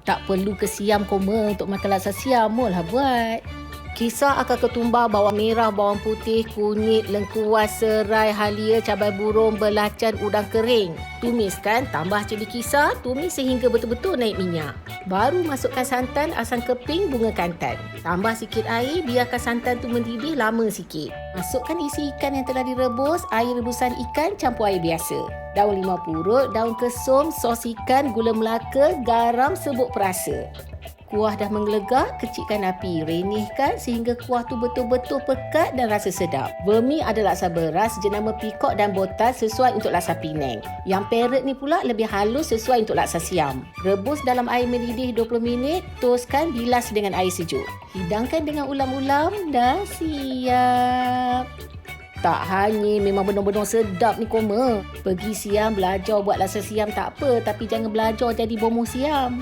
Tak perlu ke Siam koma untuk makan laksa Siam lah buat. Kisar akar ketumbar, bawang merah, bawang putih, kunyit, lengkuas, serai, halia, cabai burung, belacan, udang kering. Tumiskan, tambah cili kisar, tumis sehingga betul-betul naik minyak. Baru masukkan santan, asam keping, bunga kantan. Tambah sikit air, biarkan santan tu mendidih lama sikit. Masukkan isi ikan yang telah direbus, air rebusan ikan, campur air biasa. Daun limau purut, daun kesum, sos ikan, gula melaka, garam, serbuk perasa. Kuah dah menggelegar, kecilkan api, renihkan sehingga kuah tu betul-betul pekat dan rasa sedap. Vermi ada laksa beras, jenama pikok dan botan sesuai untuk laksa Penang. Yang parrot ni pula lebih halus sesuai untuk laksa Siam. Rebus dalam air mendidih 20 minit, toskan, bilas dengan air sejuk. Hidangkan dengan ulam-ulam, dah siap. Tak hanya, memang benar-benar sedap ni koma. Pergi Siam belajar buat laksa Siam tak apa, tapi jangan belajar jadi bomoh Siam.